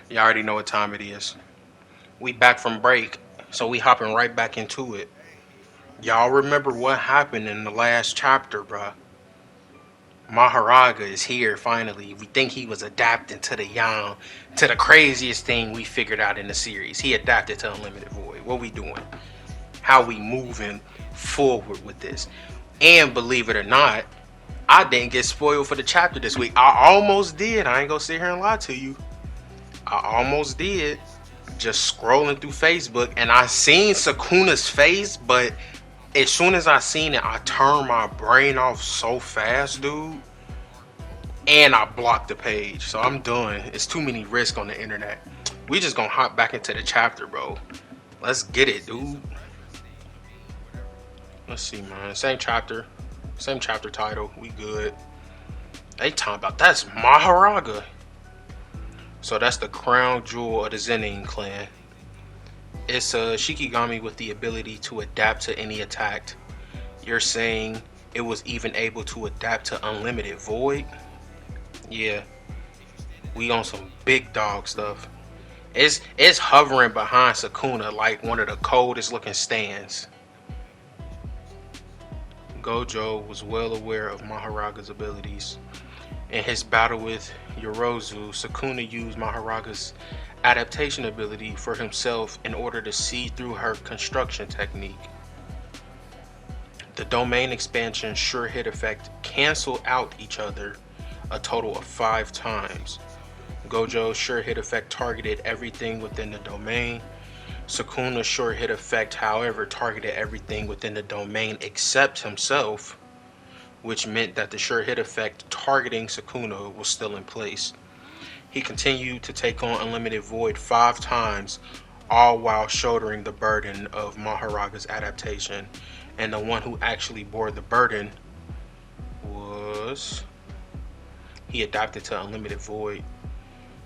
You already know what time it is. We back from break, so we hopping right back into it. Y'all remember what happened in the last chapter, bruh? Maharaga is here finally. We think he was adapting to the Yang, to the craziest thing we figured out in the series. He adapted to Unlimited Void. What we doing? How we moving forward with this? And believe it or not, I didn't get spoiled for the chapter this week. I almost did. I ain't gonna sit here and lie to you. I almost did. Just scrolling through Facebook and I seen Sukuna's face, but as soon as I seen it, I turned my brain off so fast, dude. And I blocked the page. So I'm done. It's too many risks on the internet. We just gonna hop back into the chapter, bro. Let's get it, dude. Let's see, man. Same chapter title. We good. They talking about that's Maharaga. So that's the crown jewel of the Zenin clan. It's a Shikigami with the ability to adapt to any attack. You're saying it was even able to adapt to unlimited void? Yeah, we on some big dog stuff. It's hovering behind Sukuna like one of the coldest looking stands. Gojo was well aware of Maharaga's abilities. In his battle with Yorozu, Sukuna used Maharaga's adaptation ability for himself in order to see through her construction technique. The domain expansion sure hit effect cancel out each other a total of 5 times. Gojo's sure hit effect targeted everything within the domain. Sukuna's sure hit effect, however, targeted everything within the domain except himself, which meant that the sure hit effect targeting Sukuna was still in place. He continued to take on Unlimited Void 5 times, all while shouldering the burden of Maharaga's adaptation. And the one who actually bore the burden was... He adapted to Unlimited Void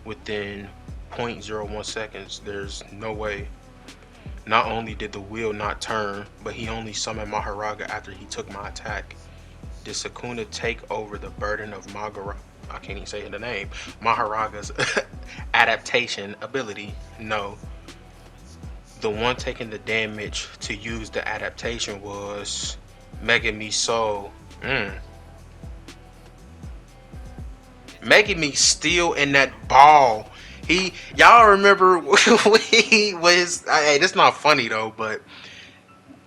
within 0.01 seconds. There's no way. Not only did the wheel not turn, but he only summoned Maharaga after he took my attack. Did Sukuna take over the burden of I can't even say the name. Maharaga's adaptation ability? No. The one taking the damage to use the adaptation was Megami Soul. Megami still in that ball. Y'all remember when he was, hey, this not funny though, but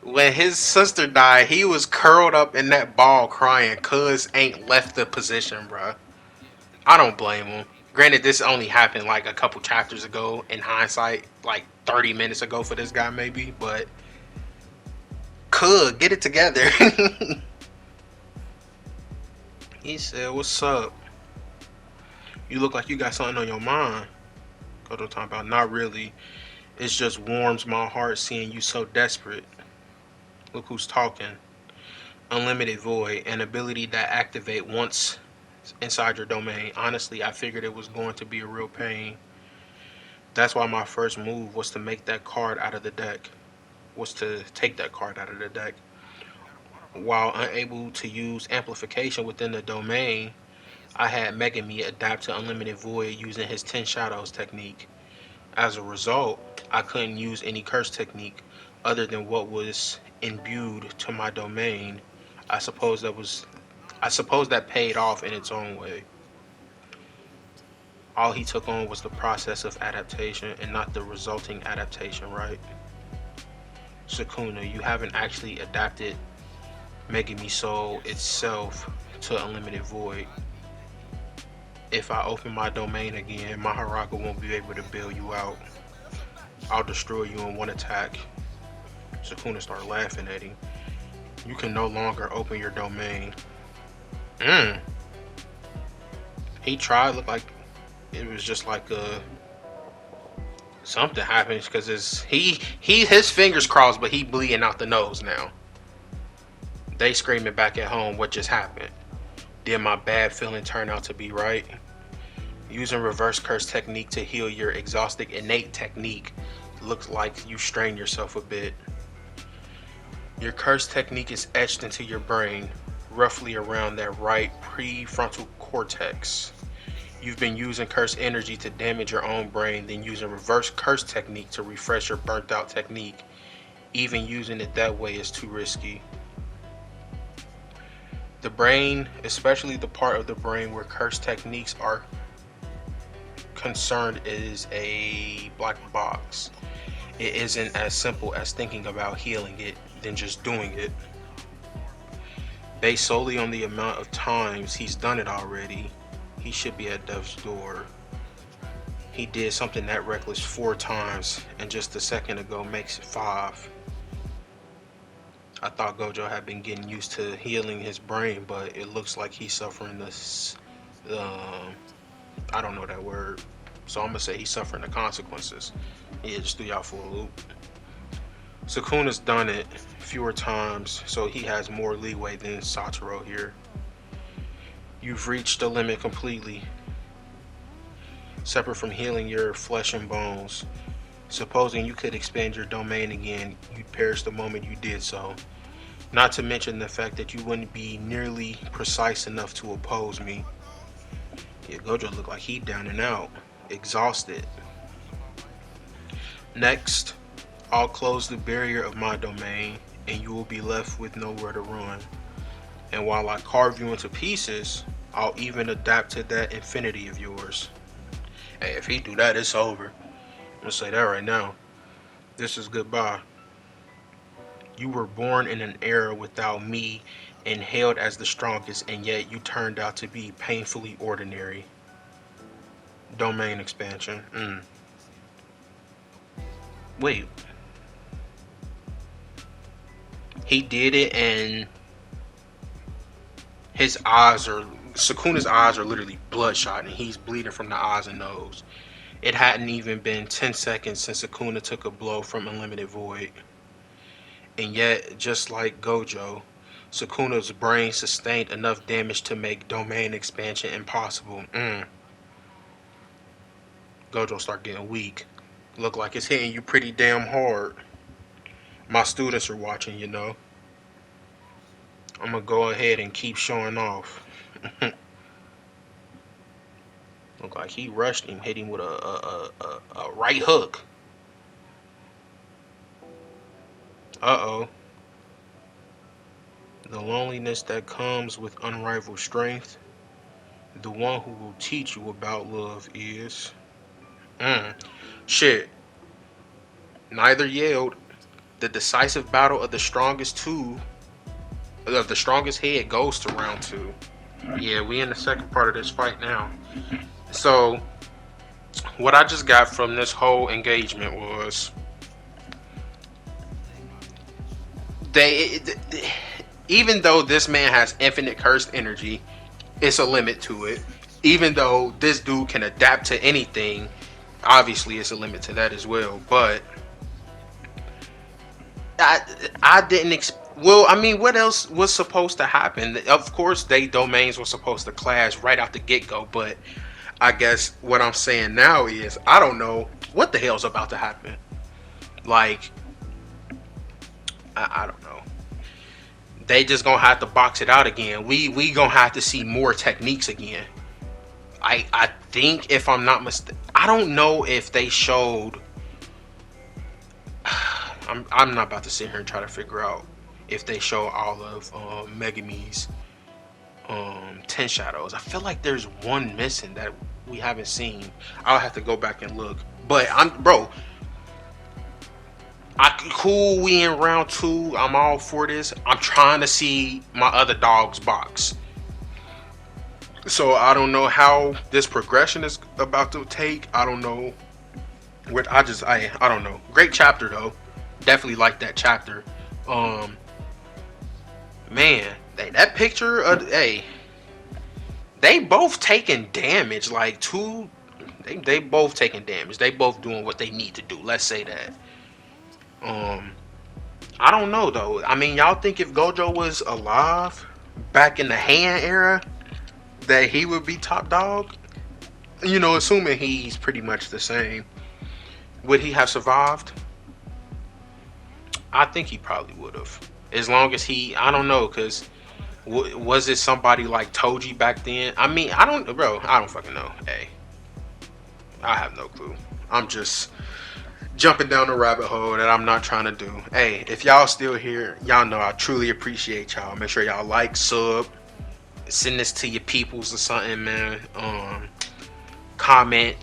when his sister died, he was curled up in that ball crying cuz ain't left the position, bruh. I don't blame him. Granted, this only happened like a couple chapters ago in hindsight, like 30 minutes ago for this guy maybe, but could get it together. He said, "What's up? You look like you got something on your mind." Goto talking about, "Not really. It just warms my heart seeing you so desperate." Look who's talking. Unlimited Void, an ability that activate once inside your domain. Honestly, I figured it was going to be a real pain. That's why my first move was to make that card out of the deck. Was to take that card out of the deck. While unable to use amplification within the domain, I had Megami adapt to Unlimited Void using his 10 Shadows technique. As a result, I couldn't use any curse technique other than what was imbued to my domain. I suppose that paid off in its own way. All he took on was the process of adaptation and not the resulting adaptation, right? Sukuna, you haven't actually adapted Megami Soul itself to Unlimited Void. If I open my domain again, Maharaga won't be able to bail you out. I'll destroy you in one attack. Sukuna started laughing at him. You can no longer open your domain. He tried, looked like it was just like something happened because his fingers crossed, but he bleeding out the nose now. They screaming back at home, what just happened? Did my bad feeling turn out to be right? Using reverse curse technique to heal your exhausted innate technique looks like you strain yourself a bit. Your curse technique is etched into your brain, roughly around that right prefrontal cortex. You've been using curse energy to damage your own brain, then using reverse curse technique to refresh your burnt out technique. Even using it that way is too risky. The brain, especially the part of the brain where curse techniques are concerned, is a black box. It isn't as simple as thinking about healing it, then just doing it. Based solely on the amount of times he's done it already, he should be at death's door. He did something that reckless 4 times, and just a second ago makes it 5. I thought Gojo had been getting used to healing his brain, but it looks like he's suffering this. I don't know that word, so I'm gonna say he's suffering the consequences. Yeah, just threw y'all for a loop. Sukuna's done it fewer times, so he has more leeway than Satoru here. You've reached the limit completely. Separate from healing your flesh and bones. Supposing you could expand your domain again, you'd perish the moment you did so. Not to mention the fact that you wouldn't be nearly precise enough to oppose me. Yeah, Gojo looked like he down and out, exhausted. Next, I'll close the barrier of my domain, and you will be left with nowhere to run. And while I carve you into pieces, I'll even adapt to that infinity of yours. Hey, if he do that, it's over. I'm gonna say that right now. This is goodbye. You were born in an era without me and hailed as the strongest, and yet you turned out to be painfully ordinary. Domain expansion. Wait. He did it, and Sukuna's eyes are literally bloodshot, and he's bleeding from the eyes and nose. It hadn't even been 10 seconds since Sukuna took a blow from Unlimited Void. And yet, just like Gojo, Sukuna's brain sustained enough damage to make domain expansion impossible. Gojo start getting weak. Look like it's hitting you pretty damn hard. My students are watching, you know. I'm gonna go ahead and keep showing off. Look like he rushed him, hit him with a right hook. Uh-oh. The loneliness that comes with unrivaled strength. The one who will teach you about love is... Shit. Neither yelled. The decisive battle of the strongest head goes to round 2. Yeah, we in the second part of this fight now. So, what I just got from this whole engagement was... even though this man has infinite cursed energy, it's a limit to it. Even though this dude can adapt to anything, obviously it's a limit to that as well. But I didn't well, I mean, what else was supposed to happen? Of course, they domains were supposed to clash right out the get-go, but I guess what I'm saying now is I don't know what the hell's about to happen. Like, I don't know. They just gonna have to box it out again. We gonna have to see more techniques again. I think, if I'm not mistaken, I don't know if they showed. I'm not about to sit here and try to figure out if they show all of Megumi's 10 shadows. I feel like there's one missing that we haven't seen. I'll have to go back and look. But cool, we in round 2. I'm all for this. I'm trying to see my other dog's box. So I don't know how this progression is about to take. I don't know. I don't know. Great chapter though. Definitely like that chapter. Man, that picture of they both taking damage. Like they both taking damage. They both doing what they need to do. Let's say that. I don't know though. I mean, y'all think if Gojo was alive back in the Han era, that he would be top dog? You know, assuming he's pretty much the same. Would he have survived? I think he probably would have. As long as I don't know, because Was it somebody like Toji back then? I mean, I don't, bro. I don't fucking know. Hey, I have no clue. I'm just jumping down the rabbit hole that I'm not trying to do. Hey, if y'all still here, y'all know I truly appreciate y'all. Make sure y'all like, sub, send this to your peoples or something, man. Comment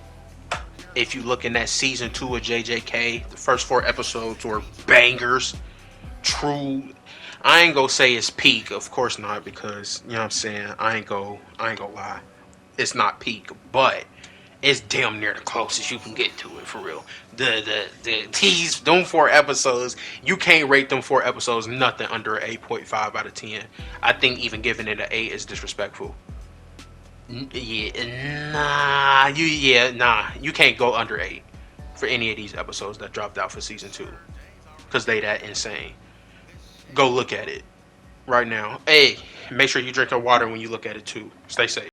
if you looking at season 2 of JJK. The first 4 episodes were bangers. True. I ain't gonna say it's peak, of course not, because you know what I'm saying. I ain't gonna lie. It's not peak, but it's damn near the closest you can get to it for real. The these them 4 episodes, you can't rate them 4 episodes nothing under an 8.5 out of 10. I think even giving it an 8 is disrespectful. Nah, you can't go under 8 for any of these episodes that dropped out for season 2 because they that insane. Go look at it right now. Hey, make sure you drink your water when you look at it too. Stay safe.